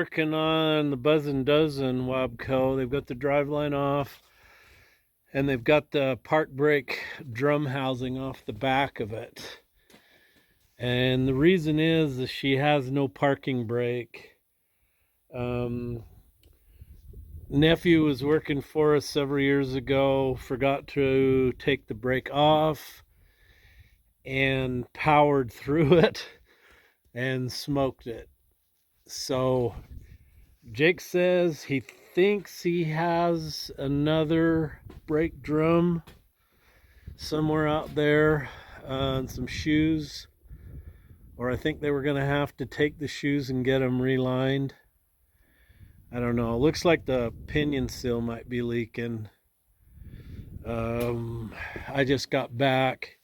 working on the Buzzin Duzzin WABCO. They've got the driveline off, and they've got the park brake drum housing off the back of it. And the reason is she has no parking brake. Nephew was working for us several years ago, forgot to take the brake off, and powered through it and smoked it. So Jake says he thinks he has another brake drum somewhere out there and some shoes, or I think they were going to have to take the shoes and get them relined. I don't know. It looks like the pinion seal might be leaking. I just got back.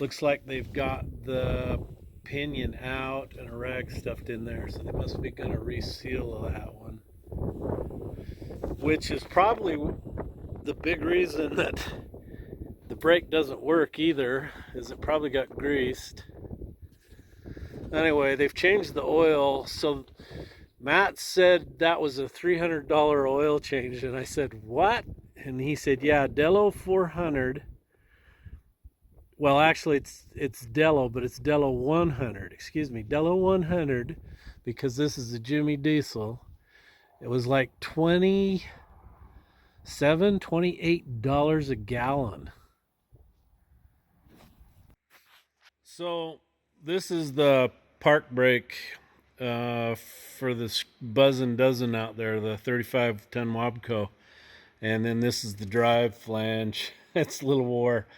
Looks like they've got the pinion out and a rag stuffed in there, so they must be going to reseal that one, which is probably the big reason that the brake doesn't work either, is it probably got greased. Anyway, they've changed the oil. So Matt said that was a $300 oil change, and I said, what? And he said, yeah, Delo 400. Well, actually, it's Delo, but it's Delo 100. Excuse me, Delo 100, because this is a Jimmy diesel. It was like $28 a gallon. So this is the park brake for this Buzzin Duzzin out there, the 35-ton WABCO. And then this is the drive flange. It's a little war.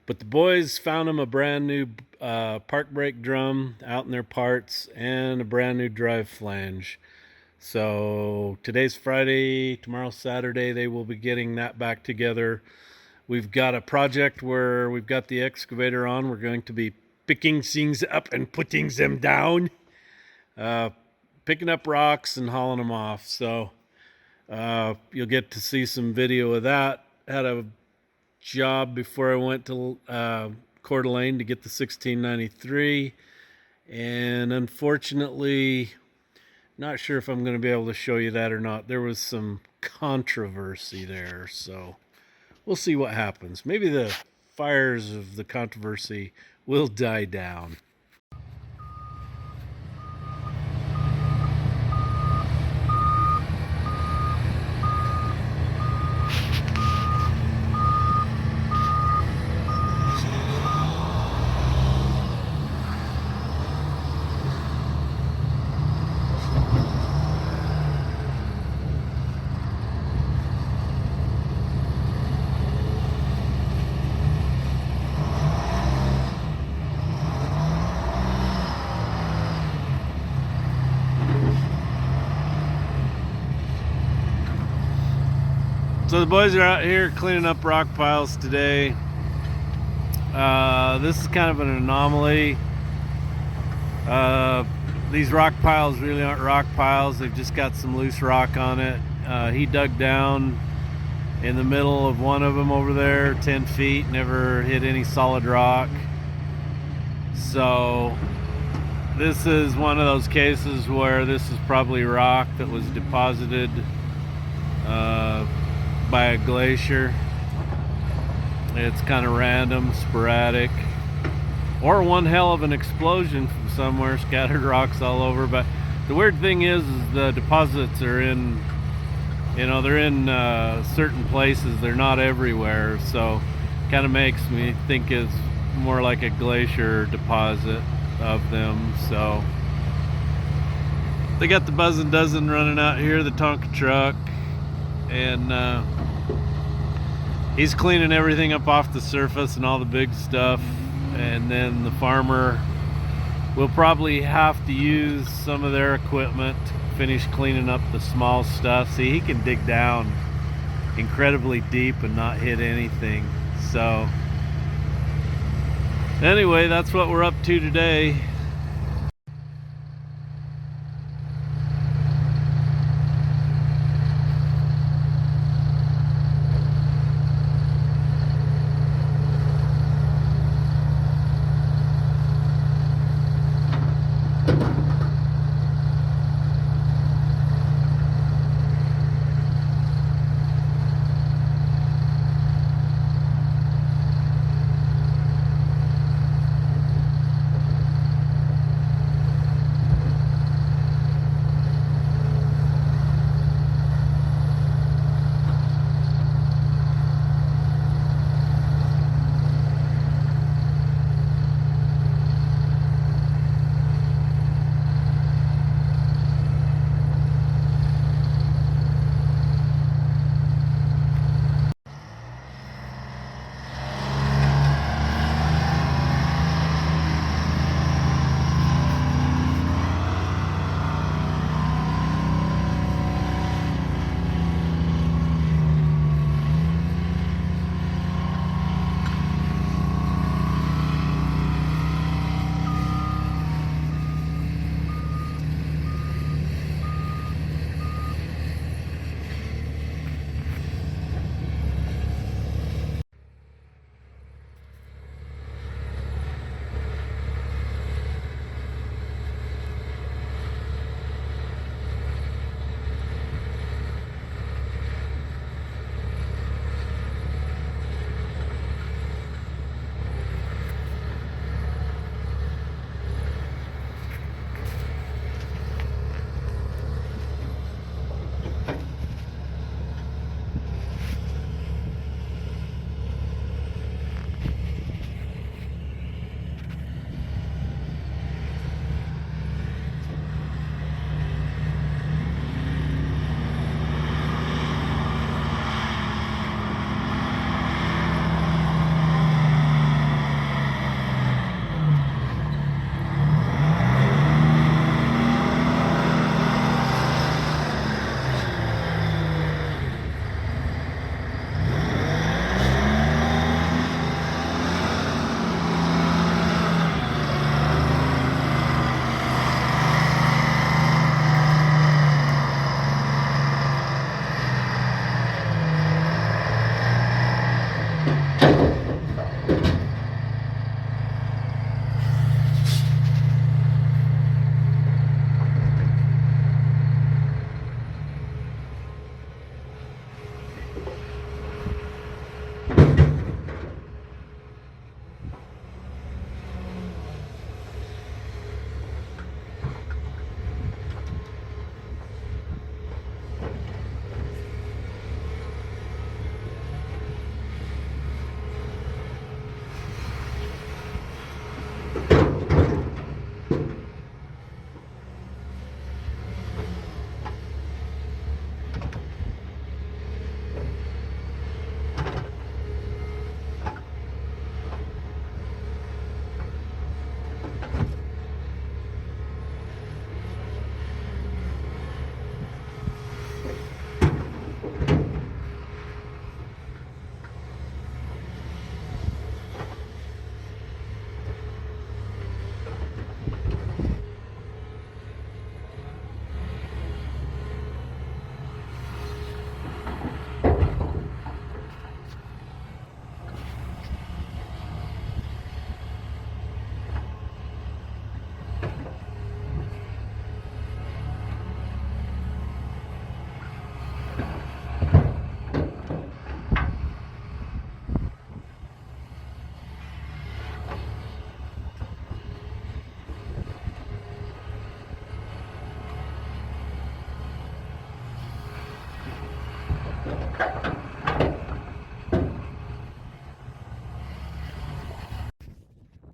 But the boys found them a brand new park brake drum out in their parts and a brand new drive flange. So today's Friday, tomorrow's Saturday. They will be getting that back together. We've got a project where we've got the excavator on. We're going to be picking things up and putting them down. Picking up rocks and hauling them off. So you'll get to see some video of that. Had a job before I went to Coeur d'Alene to get the 1693, and unfortunately not sure if I'm going to be able to show you that or not. There was some controversy there, so we'll see what happens. Maybe the fires of the controversy will die down. So the boys are out here cleaning up rock piles today. This is kind of an anomaly. These rock piles really aren't rock piles. They've just got some loose rock on it. He dug down in the middle of one of them over there, 10 feet, never hit any solid rock. So this is one of those cases where this is probably rock that was deposited by a glacier. It's kind of random, sporadic, or one hell of an explosion from somewhere, scattered rocks all over. But the weird thing is the deposits are in, they're in certain places. They're not everywhere, so kind of makes me think it's more like a glacier deposit of them. So they got the Buzzin Duzzin running out here, the Tonka truck, and he's cleaning everything up off the surface and all the big stuff. And then the farmer will probably have to use some of their equipment to finish cleaning up the small stuff. See, he can dig down incredibly deep and not hit anything. So anyway, that's what we're up to today.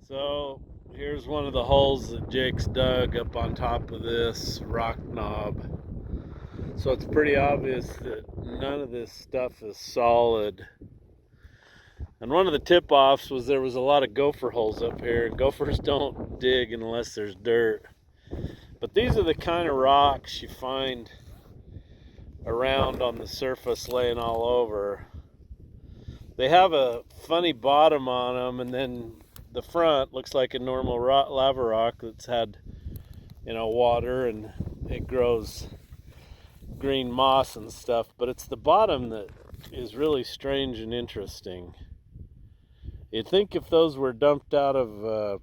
So here's one of the holes that Jake's dug up on top of this rock knob. So it's pretty obvious that none of this stuff is solid. And one of the tip-offs was there was a lot of gopher holes up here, and gophers don't dig unless there's dirt. But these are the kind of rocks you find around on the surface laying all over. They have a funny bottom on them, and then the front looks like a normal lava rock that's had, you know, water and it grows green moss and stuff, but it's the bottom that is really strange and interesting. You'd think if those were dumped out of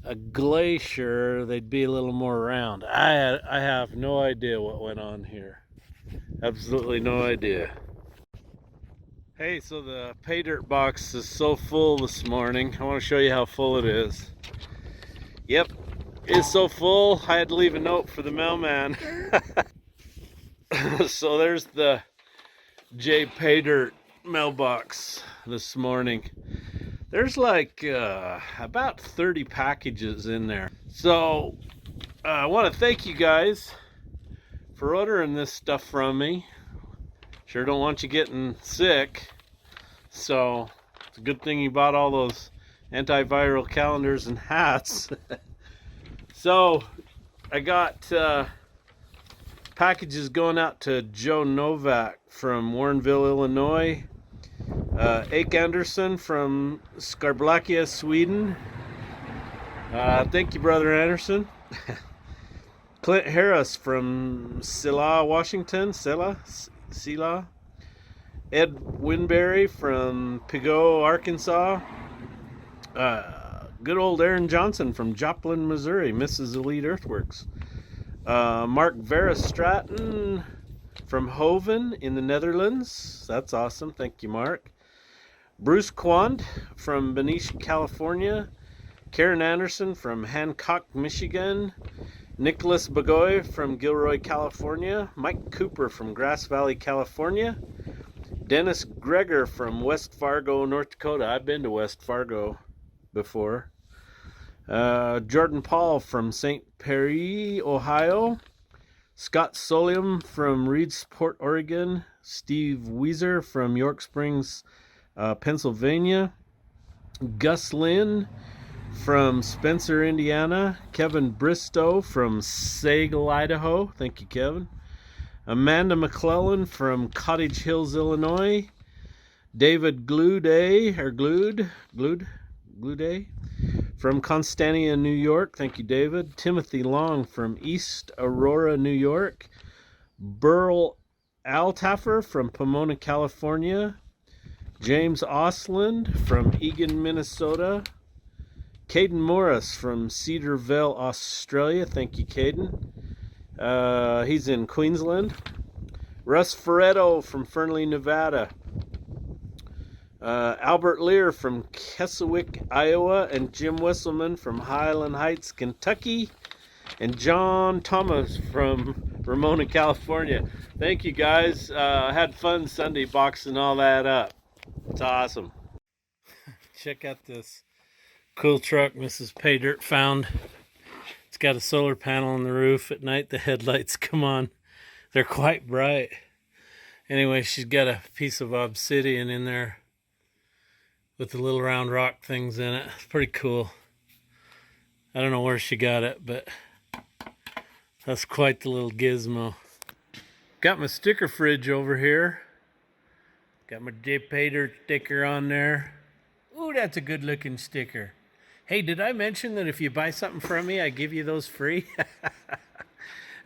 a glacier, they'd be a little more round. I have no idea what went on here. Absolutely no idea. Hey, so the Jpaydirt box is so full this morning. I want to show you how full it is. Yep, it's so full, I had to leave a note for the mailman. So there's the Jpaydirt mailbox this morning. There's like about 30 packages in there. So I want to thank you guys for ordering this stuff from me. Sure don't want you getting sick. So it's a good thing you bought all those antiviral calendars and hats. So I got packages going out to Joe Novak from Warrenville, Illinois. Ake Anderson from Skarblakia, Sweden. Thank you, Brother Anderson. Clint Harris from Silla, Washington. Silla. Ed Winberry from Pigot, Arkansas. Good old Aaron Johnson from Joplin, Missouri. Mrs. Elite Earthworks. Mark Vera Stratton from Hoven in the Netherlands. That's awesome. Thank you, Mark. Bruce Quand from Benicia, California. Karen Anderson from Hancock, Michigan. Nicholas Bagoy from Gilroy, California. Mike Cooper from Grass Valley, California. Dennis Greger from West Fargo, North Dakota. I've been to West Fargo before. Jordan Paul from St. Pierre, Ohio. Scott Solium from Reedsport, Oregon. Steve Weiser from York Springs, Pennsylvania. Gus Lynn from Spencer, Indiana. Kevin Bristow from Sagal, Idaho. Thank you, Kevin. Amanda McClellan from Cottage Hills, Illinois. David Gluday from Constantia, New York. Thank you, David. Timothy Long from East Aurora, New York. Burl Altaffer from Pomona, California. James Osland from Egan, Minnesota. Caden Morris from Cedarville, Australia. Thank you, Caden. He's in Queensland. Russ Ferretto from Fernley, Nevada. Albert Lear from Keswick, Iowa, and Jim Wisselman from Highland Heights, Kentucky, and John Thomas from Ramona, California. Thank you, guys. I had fun Sunday boxing all that up. It's awesome. Check out this cool truck Mrs. Jpaydirt found. It's got a solar panel on the roof. At night the headlights come on. They're quite bright. Anyway, she's got a piece of obsidian in there with the little round rock things in it. It's pretty cool. I don't know where she got it, but that's quite the little gizmo. Got my sticker fridge over here. Got my Jpaydirt sticker on there. Ooh, that's a good looking sticker. Hey, did I mention that if you buy something from me, I give you those free?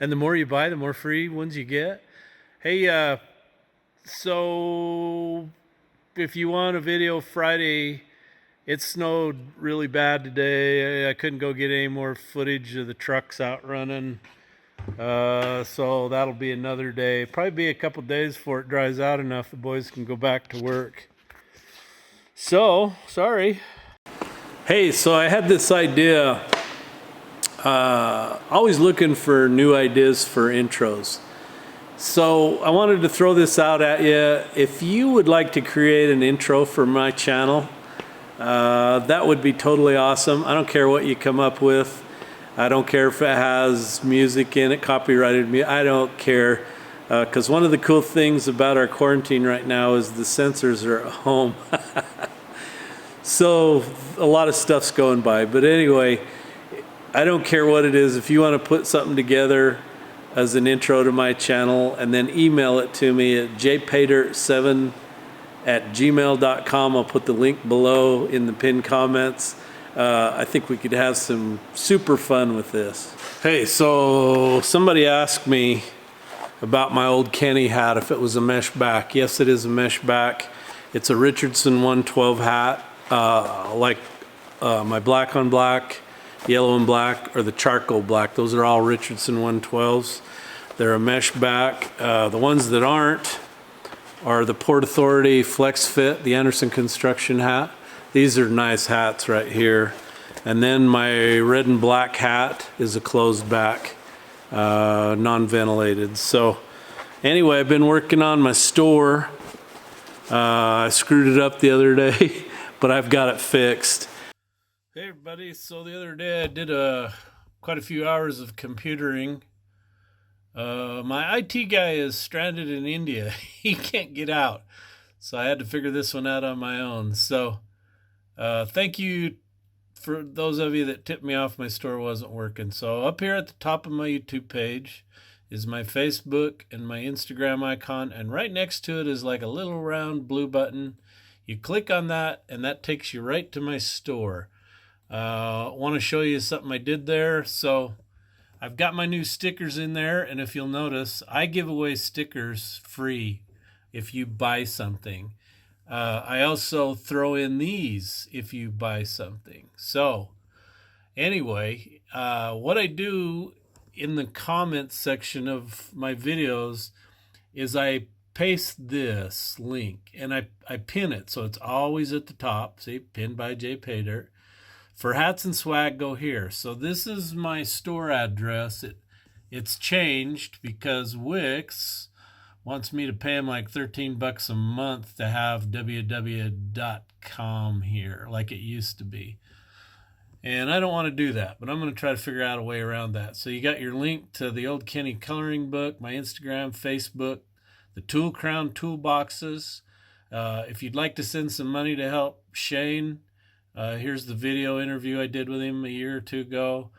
And the more you buy, the more free ones you get. Hey, so if you want a video Friday, it snowed really bad today. I couldn't go get any more footage of the trucks out running. So that'll be another day. Probably be a couple days before it dries out enough the boys can go back to work. So, sorry. Hey, so I had this idea. Always looking for new ideas for intros. So I wanted to throw this out at you. If you would like to create an intro for my channel, that would be totally awesome. I don't care what you come up with. I don't care if it has music in it, copyrighted music. I don't care. Because one of the cool things about our quarantine right now is the sensors are at home. So a lot of stuff's going by. But anyway, I don't care what it is. If you want to put something together as an intro to my channel and then email it to me at jpaydirt7@gmail.com. I'll put the link below in the pinned comments. I think we could have some super fun with this. Hey, so somebody asked me about my old Kenny hat, if it was a mesh back. Yes, it is a mesh back. It's a Richardson 112 hat, like my black on black, yellow and black, or the charcoal black. Those are all Richardson 112s. They're a mesh back. The ones that aren't are the Port Authority Flex Fit, the Anderson Construction hat. These are nice hats right here. And then my red and black hat is a closed back, non-ventilated. So anyway, I've been working on my store. I screwed it up the other day, but I've got it fixed. Hey everybody, so the other day I did quite a few hours of computering. My IT guy is stranded in India. He can't get out. So I had to figure this one out on my own. So thank you for those of you that tipped me off my store wasn't working. So up here at the top of my YouTube page is my Facebook and my Instagram icon, and right next to it is like a little round blue button. You click on that and that takes you right to my store. Want to show you something I did there. So I've got my new stickers in there, and if you'll notice, I give away stickers free if you buy something. I also throw in these if you buy something. So anyway, what I do in the comments section of my videos is I paste this link and I pin it, so it's always at the top. See, pinned by Jpaydirt. For hats and swag, go here. So this is my store address. It's changed because Wix wants me to pay him like $13 a month to have www.com here like it used to be. And I don't want to do that, but I'm going to try to figure out a way around that. So you got your link to the old Kenny coloring book, my Instagram, Facebook, the Tool Crown toolboxes. If you'd like to send some money to help Shane, here's the video interview I did with him a year or two ago.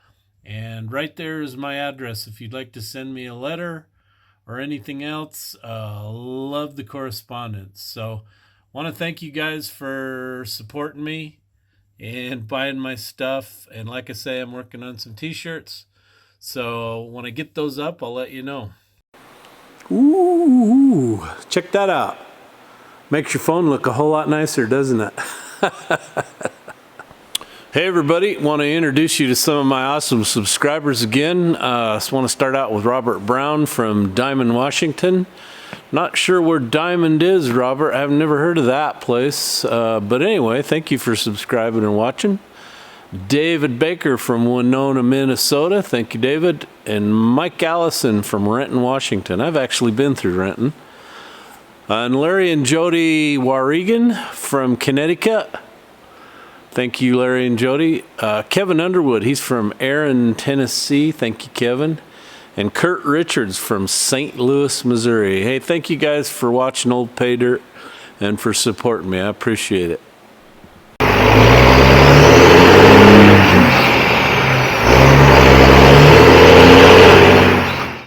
And right there is my address if you'd like to send me a letter or anything else. Love the correspondence. So want to thank you guys for supporting me and buying my stuff. And like I say, I'm working on some t-shirts. So when I get those up, I'll let you know. Ooh, check that out. Makes your phone look a whole lot nicer, doesn't it? Hey everybody, want to introduce you to some of my awesome subscribers again. Just want to start out with Robert Brown from Diamond, Washington. Not sure where Diamond is, Robert. I've never heard of that place. But anyway, thank you for subscribing and watching. David Baker from Winona, Minnesota. Thank you, David. And Mike Allison from Renton, Washington. I've actually been through Renton. And Larry and Jody Warrigan from Connecticut. Thank you, Larry and Jody. Kevin Underwood, he's from Aaron, Tennessee. Thank you, Kevin. And Kurt Richards from St. Louis, Missouri. Hey, thank you guys for watching Old Pay Dirt and for supporting me. I appreciate it.